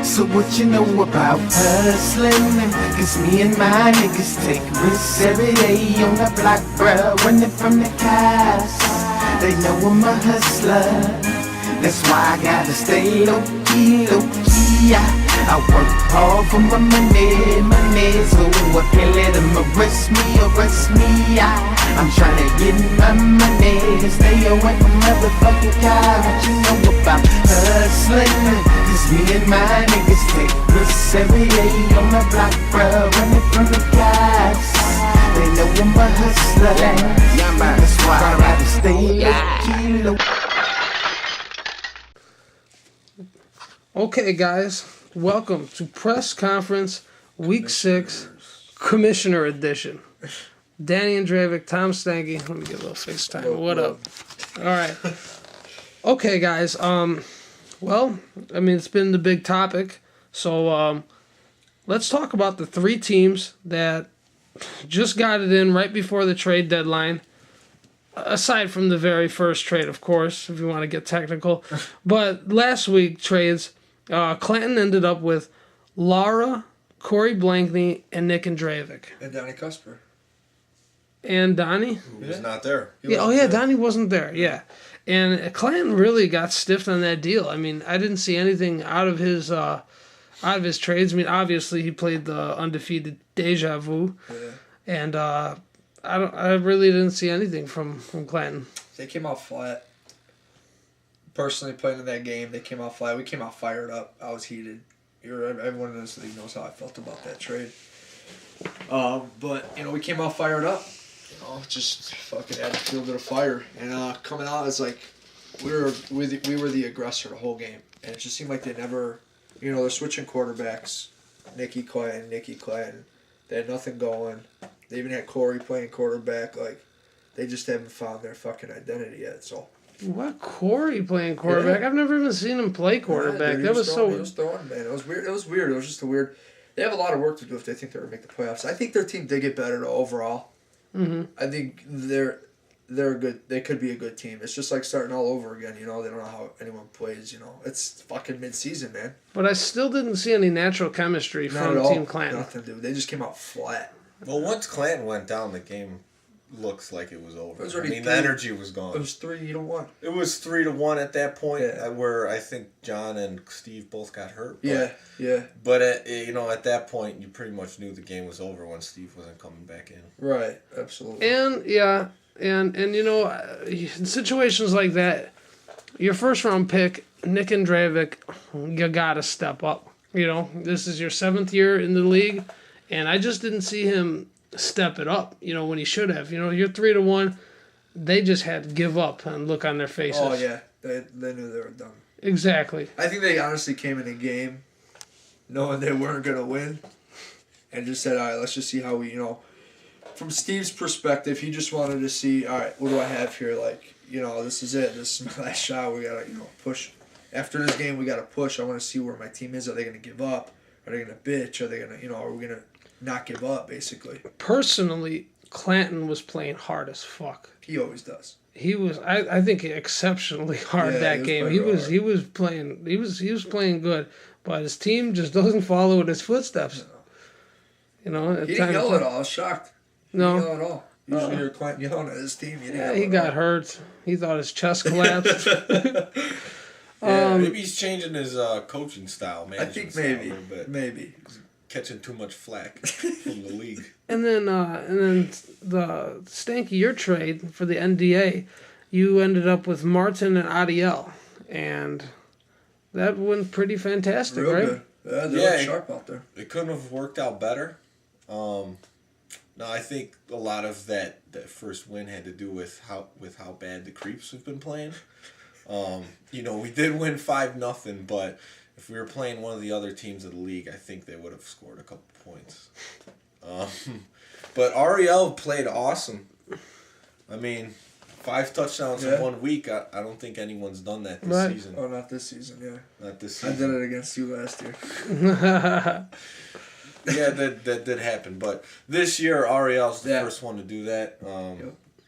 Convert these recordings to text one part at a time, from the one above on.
So what you know about hustling? Cause me and my niggas take risks every day on the block, bruh, running from the cops. They know I'm a hustler, that's why I gotta stay low key, low key. I work hard for my money, so I can't let them arrest me. I'm tryna get my money, stay away from motherfucking cops. What you know about hustling? Cause me and my niggas take risks every day on the block, bruh, running from the cops. They know I'm a hustler, that's why I gotta stay low-key, low. Okay, guys, welcome to Press Conference Week 6, Commissioner Edition. Danny Andreevich, Tom Stanky. Let me get a little FaceTime. What up? All right. Okay, guys. Well, I mean, it's been the big topic. So let's talk about the three teams that just got it in right before the trade deadline. Aside from the very first trade, of course, if you want to get technical. But last week trades, Clanton ended up with Laura, Corey Blankney, and Nick Andreevich. And Donnie Cusper. And Donnie? Who was not there. Donnie wasn't there, yeah. And Clanton really got stiffed on that deal. I mean, I didn't see anything out of his trades. I mean, obviously he played the undefeated Deja Vu. Yeah. And I really didn't see anything from Clanton. They came out flat. Personally, playing in that game, they came out flat. We came out fired up. I was heated. Everyone in this league knows how I felt about that trade. But, we came out fired up. Just fucking added a little bit of fire. And coming out, it's like we were the aggressor the whole game. And it just seemed like they never, they're switching quarterbacks. Nicky Clanton. They had nothing going. They even had Corey playing quarterback. Like, they just haven't found their fucking identity yet. So. What, Corey playing quarterback? Yeah. I've never even seen him play quarterback. He was throwing, man. It was weird. It was just a weird. They have a lot of work to do if they think they're gonna make the playoffs. I think their team did get better overall. Mm-hmm. I think they're good. They could be a good team. It's just like starting all over again. They don't know how anyone plays. It's fucking mid-season, man. But I still didn't see any natural chemistry from Team Clanton. Nothing, dude. They just came out flat. Well, once Clanton went down, the game looks like it was over. The 3, energy was gone. It was 3-1. It was 3-1 at that point, yeah. Where I think John and Steve both got hurt. But, yeah. But at that point, you pretty much knew the game was over when Steve wasn't coming back in. Right, absolutely. And in situations like that, your first round pick, Nick Andreevich, you gotta step up. This is your 7th year in the league, and I just didn't see him step it up, when he should have. You're 3-1. They just had to give up and look on their faces. Oh, yeah. They knew they were done. Exactly. I think they honestly came in the game knowing they weren't going to win and just said, all right, let's just see how we, from Steve's perspective, he just wanted to see, all right, what do I have here? Like, this is it. This is my last shot. We got to, push. After this game, we got to push. I want to see where my team is. Are they going to give up? Are they going to bitch? Are they going to, are we going to not give up, basically? Personally, Clanton was playing hard as fuck. He always does. He was, I think, exceptionally hard that game. He was playing good, but his team just doesn't follow in his footsteps. No. He didn't yell at all. I was shocked. No. He didn't yell at all. Usually you're Clanton yelling at his team. He got hurt. He thought his chest collapsed. Maybe he's changing his coaching style, man. I think maybe. Catching too much flack from the league. And then the Stanky, your trade for the NDA, you ended up with Martin and Adiel, and that went pretty fantastic, real right? Good. Yeah, they look sharp out there. It couldn't have worked out better. No, I think a lot of that first win had to do with how bad the Creeps have been playing. We did win 5-0, but if we were playing one of the other teams of the league, I think they would have scored a couple points. But Ariel played awesome. I mean, 5 touchdowns in 1 week. I don't think anyone's done that this season. Oh, not this season, yeah. Not this season. I did it against you last year. Yeah, that did happen. But this year, Ariel's the first one to do that.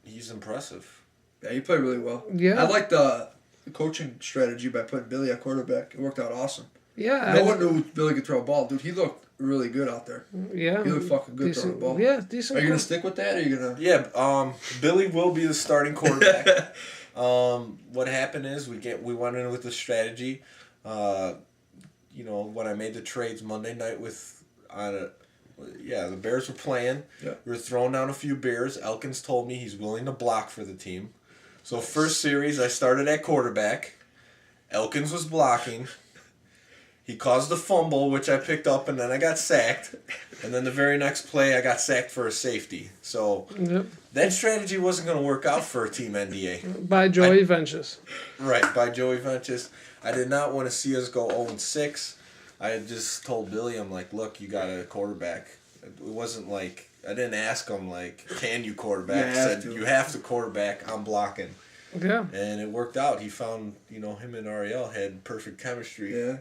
He's impressive. Yeah, he played really well. Yeah. I like the coaching strategy by putting Billy at quarterback. It worked out awesome. Yeah. No one knew Billy could throw a ball, dude. He looked really good out there. Yeah. He looked fucking good throwing the ball. Yeah, decent. Are you gonna stick with that, or are you gonna? Yeah, Billy will be the starting quarterback. What happened is we went in with the strategy. When I made the trades Monday night the Bears were playing. Yeah. We were throwing down a few beers. Elkins told me he's willing to block for the team. So first series, I started at quarterback. Elkins was blocking. He caused a fumble, which I picked up, and then I got sacked. And then the very next play, I got sacked for a safety. So that strategy wasn't going to work out for Team NDA. By Joey Ventures. Right, by Joey Ventures. I did not want to see us go 0-6. I had just told Billy, I'm like, look, you got a quarterback. It wasn't like, I didn't ask him, like, can you quarterback? I said, you have to quarterback, I'm blocking. Yeah. And it worked out. He found, him and Ariel had perfect chemistry. Yeah.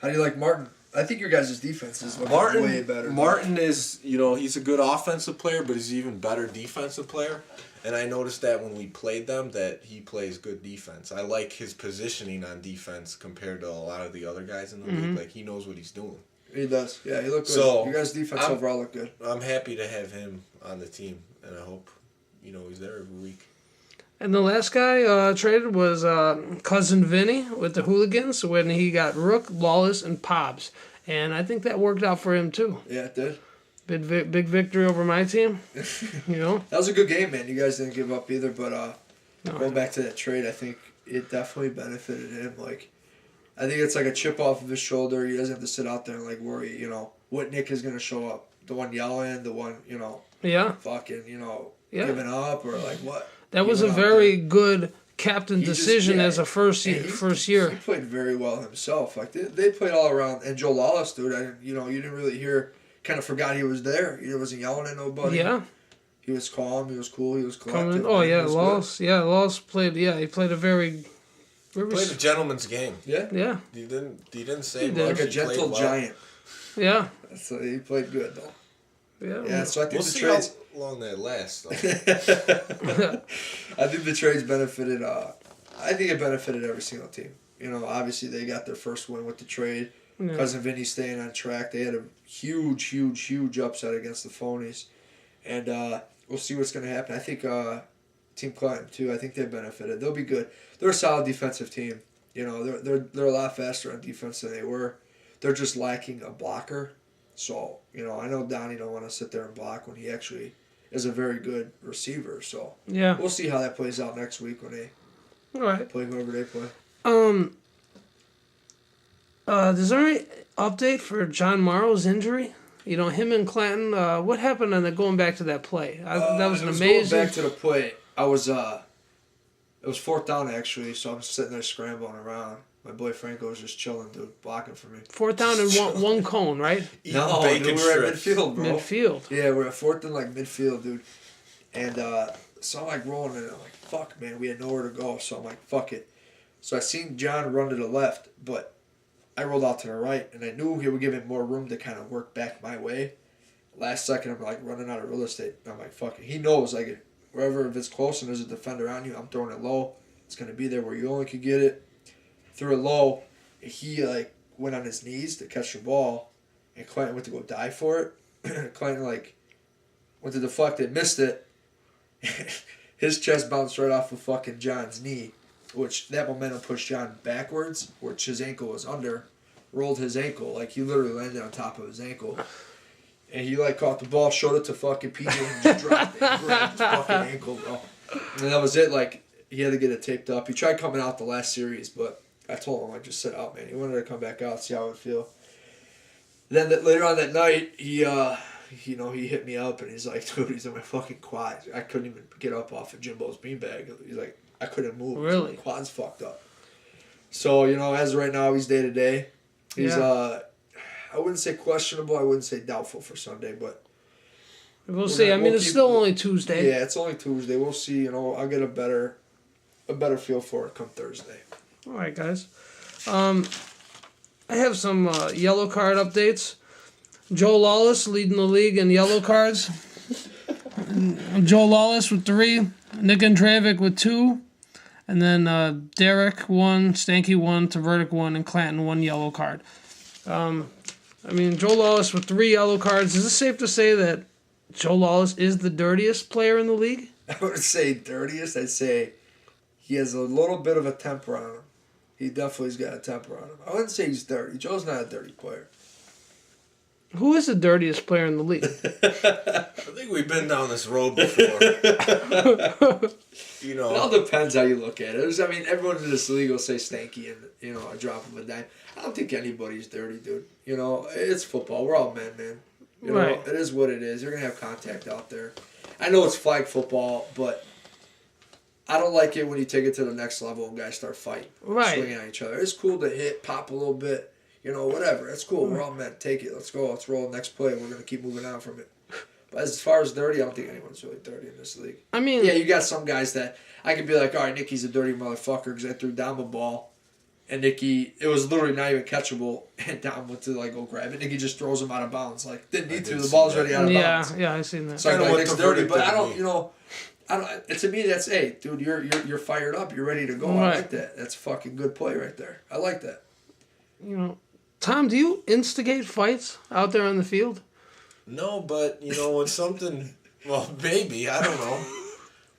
How do you like Martin? I think your guys' defense is looking way better. Martin is, he's a good offensive player, but he's an even better defensive player. And I noticed that when we played them, that he plays good defense. I like his positioning on defense compared to a lot of the other guys in the league. Like, he knows what he's doing. He does. Yeah, he looked good. So, your guys' defense overall looked good. I'm happy to have him on the team, and I hope, he's there every week. And the last guy traded was Cousin Vinny with the Hooligans when he got Rook, Lawless, and Pobbs. And I think that worked out for him, too. Yeah, it did. Big victory over my team. That was a good game, man. You guys didn't give up either. But going back to that trade, I think it definitely benefited him. Like, I think it's like a chip off of his shoulder. He doesn't have to sit out there and like worry, what Nick is going to show up. The one yelling, the one, fucking, giving up or like what. That was a very good captain decision as a first year. He played very well himself. Like they played all around. And Joe Lawless, dude, you didn't really hear. Kind of forgot he was there. He wasn't yelling at nobody. Yeah. He was calm. He was cool. He was collective. Lawless played. Yeah, he played a very played a gentleman's game. Yeah. Yeah. He didn't say much. Like a gentle giant. Yeah. So he played good though. Yeah. Yeah. So I think we'll the see trades. How long that lasts. I think the trades benefited. I think it benefited every single team. Obviously they got their first win with the trade. Yeah. Cousin Vinny staying on track. They had a huge upset against the Phonies. And we'll see what's going to happen. I think Team Clinton, too, I think they benefited. They'll be good. They're a solid defensive team. They're a lot faster on defense than they were. They're just lacking a blocker. So, I know Donnie don't want to sit there and block when he actually is a very good receiver. So, yeah, we'll see how that plays out next week when they play whoever they play. Is there any update for John Morrow's injury? Him and Clanton. What happened on going back to that play? That was an amazing. Going back to the play, I was. It was fourth down actually, so I'm sitting there scrambling around. My boy Franco was just chilling, dude, blocking for me. Fourth down and one cone, right? No, dude, we were at midfield, bro. Midfield. Yeah, we're at fourth and midfield, dude. And so I'm rolling, and I'm like, fuck, man, we had nowhere to go. So I'm like, fuck it. So I seen John run to the left, but I rolled out to the right, and I knew he would give him more room to kind of work back my way. Last second, I'm running out of real estate. I'm like, fuck it. He knows, wherever, if it's close and there's a defender on you, I'm throwing it low. It's going to be there where you only could get it. Threw it low. He, went on his knees to catch the ball, and Clinton went to go dive for it. Clinton, went to deflect it, missed it. His chest bounced right off of fucking John's knee, which that momentum pushed John backwards, which his ankle was under, rolled his ankle. He literally landed on top of his ankle. And he, caught the ball, showed it to fucking PJ, and just dropped it. And grabbed his fucking ankle, bro. And that was it. He had to get it taped up. He tried coming out the last series, but I told him, just sit out, man. He wanted to come back out, see how it would feel. Then later on that night, he hit me up, and he's like, dude, he's in my fucking quads. I couldn't even get up off of Jimbo's beanbag. He's like, I couldn't move. Really? My quad's fucked up. So, as of right now, he's day to day. He's, I wouldn't say questionable. I wouldn't say doubtful for Sunday, but we'll see. It's still only Tuesday. Yeah, it's only Tuesday. We'll see. I'll get a better feel for it come Thursday. All right, guys. I have some yellow card updates. Joe Lawless leading the league in yellow cards. Joe Lawless with 3, Nick Andrevic with 2, and then Derek 1, Stanky 1, Tverdic 1, and Clanton 1 yellow card. I mean, Joe Lawless with 3 yellow cards. Is it safe to say that Joe Lawless is the dirtiest player in the league? I wouldn't say dirtiest. I'd say he has a little bit of a temper on him. He definitely's got a temper on him. I wouldn't say he's dirty. Joe's not a dirty player. Who is the dirtiest player in the league? I think we've been down this road before. It all depends how you look at it. I mean, everyone in this league will say Stanky and, a drop of a dime. I don't think anybody's dirty, dude. It's football. We're all men, man. Right. It is what it is. You're going to have contact out there. I know it's flag football, but I don't like it when you take it to the next level and guys start fighting. Right. Swinging at each other. It's cool to hit, pop a little bit. Whatever. That's cool. We're all men. Take it. Let's go. Let's roll. Next play. We're going to keep moving on from it. But as far as dirty, I don't think anyone's really dirty in this league. I mean... Yeah, you got some guys that I could be like, all right, Nicky's a dirty motherfucker because I threw Dom a ball. And Nicky, it was literally not even catchable. And Dom went to, go grab it. Nicky just throws him out of bounds. Didn't need to. The ball's already out of bounds. Yeah, I've seen that. So Nick's dirty. But I don't, to me, that's, hey, dude, you're fired up. You're ready to go. Right. I like that. That's a fucking good play right there. I like that. Tom, do you instigate fights out there on the field? No, but when something, well, maybe, I don't know.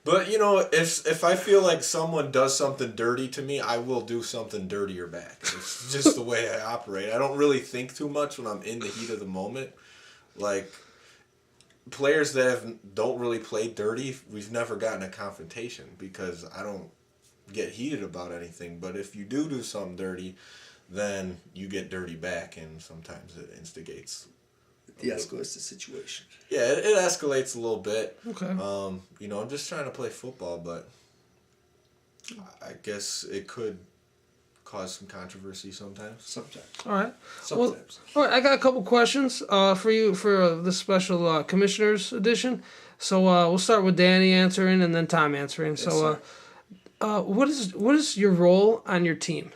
But if I feel like someone does something dirty to me, I will do something dirtier back. It's just the way I operate. I don't really think too much when I'm in the heat of the moment. Like players that don't really play dirty, we've never gotten a confrontation because I don't get heated about anything. But if you do something dirty, then you get dirty back, and sometimes it instigates. De-escalates the situation. Yeah, it escalates a little bit. Okay. I'm just trying to play football, but I guess it could cause some controversy sometimes. Sometimes. All right. Sometimes. All right, I got a couple questions for you for this special Commissioners edition. So we'll start with Danny answering and then Tom answering. Yes, So what is your role on your team?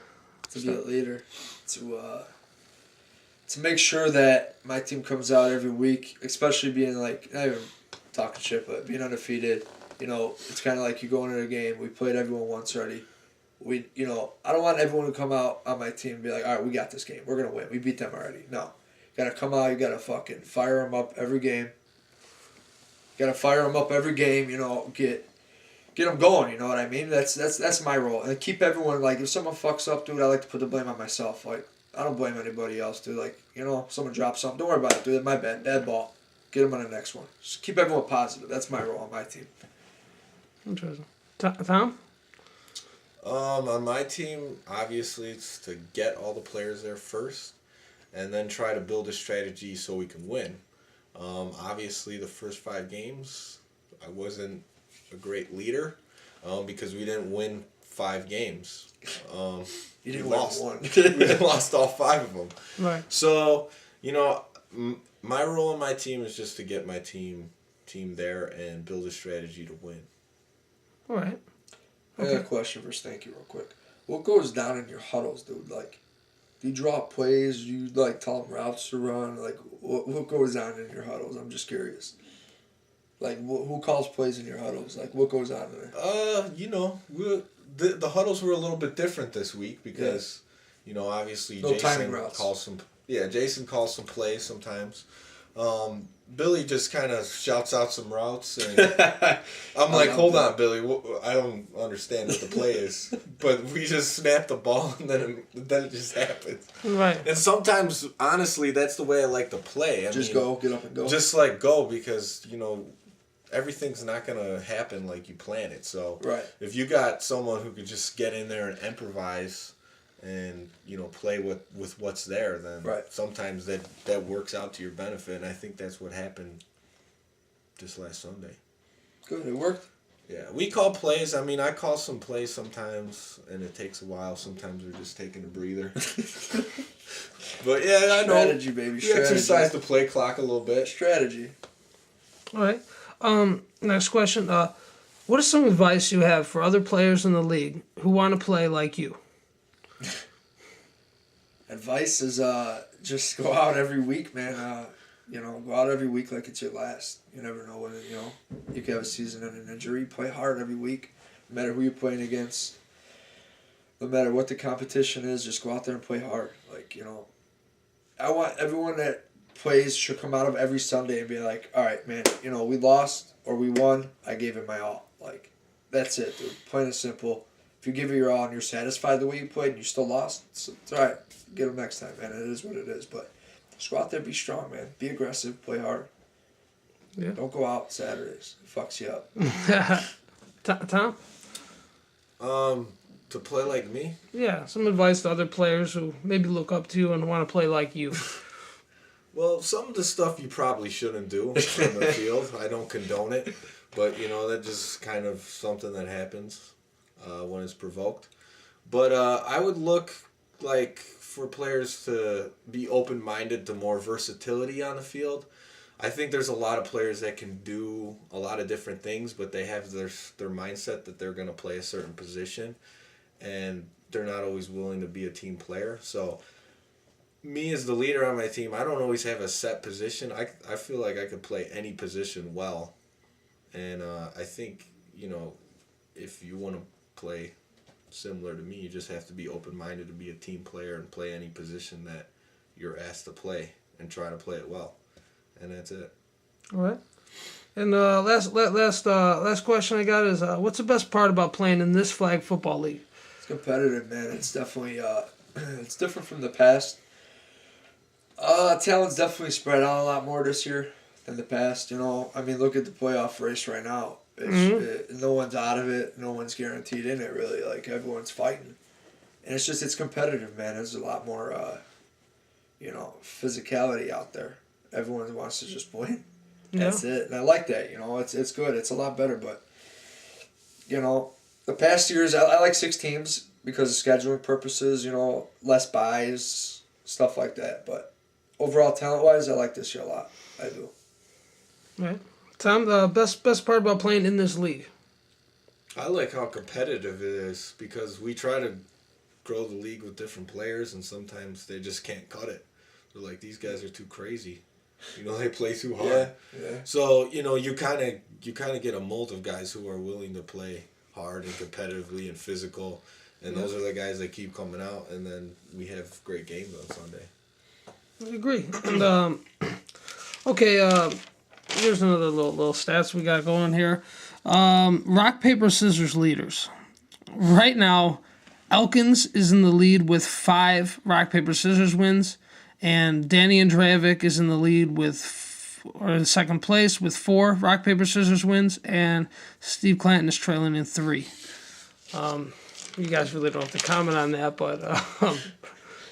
To be a leader. To make sure that my team comes out every week, especially being not even talking shit, but being undefeated. It's kind of like you go into a game. We played everyone once already. I don't want everyone to come out on my team and be like, all right, we got this game. We're going to win. We beat them already. No. You got to come out. You got to fucking fire them up every game. Get them going, you know what I mean? That's my role. And keep everyone, if someone fucks up, dude, I like to put the blame on myself. I don't blame anybody else, dude. Someone drops something, don't worry about it, dude. My bad. Bad ball. Get them on the next one. Just keep everyone positive. That's my role on my team. Interesting. Tom? On my team, obviously, it's to get all the players there first and then try to build a strategy so we can win. Obviously, the first 5 games, I wasn't a great leader because we didn't win 5 games. You didn't lost win one. We lost all 5 of them. Right. So, my role on my team is just to get my team there and build a strategy to win. All right. I got a question for Stanky real quick. What goes down in your huddles, dude? Do you draw plays? Do you tell them routes to run? What goes on in your huddles? I'm just curious. Who calls plays in your huddles? What goes on there? The huddles were a little bit different this week because, obviously no timing routes. Jason calls some plays sometimes. Billy just kind of shouts out some routes, and I'm like, hold on, Billy, I don't understand what the play is. But we just snap the ball, and then it just happens. Right. And sometimes, honestly, that's the way I like to play. Go, get up and go. Just go because, everything's not going to happen like you plan it. So right. If you got someone who could just get in there and improvise and, play with what's there, then right. Sometimes that works out to your benefit. And I think that's what happened this last Sunday. Good, it worked. Yeah, we call plays. I call some plays sometimes, and it takes a while. Sometimes we're just taking a breather. But yeah, I know. Strategy, baby. We exercise the play clock a little bit. Strategy. All right. Next question. What is some advice you have for other players in the league who want to play like you? Advice is just go out every week, man. Go out every week like it's your last. You never know when you could have a season and an injury. Play hard every week, no matter who you're playing against. No matter what the competition is, just go out there and play hard. I want everyone that plays should come out of every Sunday and be like, all right, man, we lost or we won. I gave it my all. Like, that's it, dude. Plain and simple. If you give it your all and you're satisfied the way you played and you still lost, it's all right. Get them next time, man. It is what it is. But just go out there, be strong, man. Be aggressive, play hard. Yeah. Don't go out Saturdays. It fucks you up. Tom? To play like me? Yeah, some advice to other players who maybe look up to you and want to play like you. Well, some of the stuff you probably shouldn't do on the field. I don't condone it, but that's just kind of something that happens when it's provoked. But I would look like for players to be open-minded to more versatility on the field. I think there's a lot of players that can do a lot of different things, but they have their mindset that they're going to play a certain position, and they're not always willing to be a team player. So me as the leader on my team, I don't always have a set position. I feel like I could play any position well. And I think, if you want to play similar to me, you just have to be open-minded to be a team player and play any position that you're asked to play and try to play it well. And that's it. All right. And last question I got is, what's the best part about playing in this flag football league? It's competitive, man. It's definitely it's different from the past. Talent's definitely spread out a lot more this year than the past. I mean, look at the playoff race right now. No one's out of it. No one's guaranteed in it, really. Like, everyone's fighting. And it's competitive, man. There's a lot more, physicality out there. Everyone wants to just win. That's it. And I like that, It's good. It's a lot better. But, the past years, I like 6 teams because of scheduling purposes, less buys, stuff like that. But overall, talent-wise, I like this year a lot. I do. All right. Tom, the best part about playing in this league? I like how competitive it is because we try to grow the league with different players, and sometimes they just can't cut it. They're like, these guys are too crazy. They play too hard. Yeah. So, you kind of get a mold of guys who are willing to play hard and competitively and physical, and those are the guys that keep coming out, and then we have great games on Sunday. I agree. And okay, here's another little stats we got going here. Rock, paper, scissors leaders. Right now, Elkins is in the lead with 5 rock, paper, scissors wins, and Danny Andreevich is in the lead or in second place with 4 rock, paper, scissors wins, and Steve Clanton is trailing in 3. You guys really don't have to comment on that, but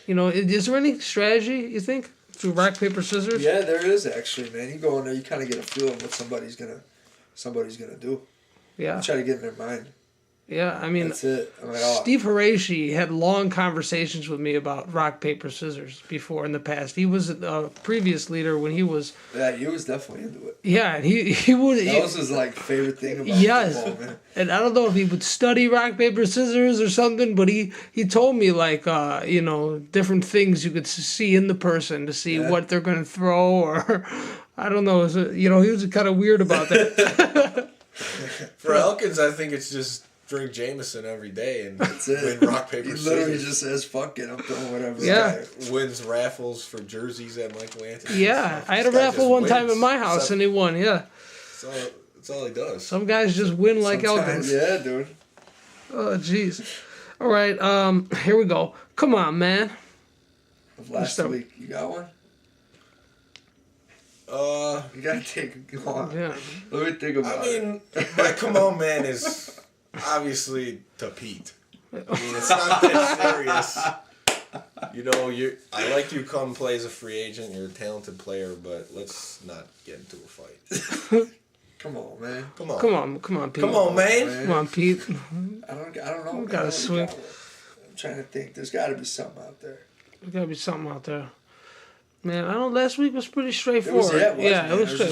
is there any strategy you think through rock, paper, scissors? Yeah, there is actually, man. You go in there, you kind of get a feel of what somebody's gonna do. Yeah. You try to get in their mind. Yeah, I mean, that's it. I'm like, oh. Steve Horaci had long conversations with me about rock, paper, scissors before in the past. He was a previous leader when he was... Yeah, he was definitely into it. Yeah, and he would... That was his, favorite thing about football, man. And I don't know if he would study rock, paper, scissors or something, but he told me, different things you could see in the person to see what they're going to throw, or... I don't know. He was kind of weird about that. For Elkins, I think it's just... drink Jameson every day and win rock, paper, scissors. He literally just says, fuck it, I'm throwing whatever. Yeah. Wins raffles for jerseys at Michael Anthony. Yeah, I had a raffle one time at my house and he won, yeah. That's all he does. Some guys just win like Elkins. Yeah, dude. Oh, jeez. All right, here we go. Come on, man. Of last week, you got one? You gotta go on. Yeah. Let me think about it. I mean, my come on, man is... obviously, to Pete. I mean, it's not that serious. I like you come play as a free agent. You're a talented player, but let's not get into a fight. Come on, man. Come on, Pete. Come on, man. Come on, Pete. I don't know. We gotta swing. I'm trying to think. There's got to be something out there. There's got to be something out there. Man, I know last week was pretty straightforward. It was, it was straight.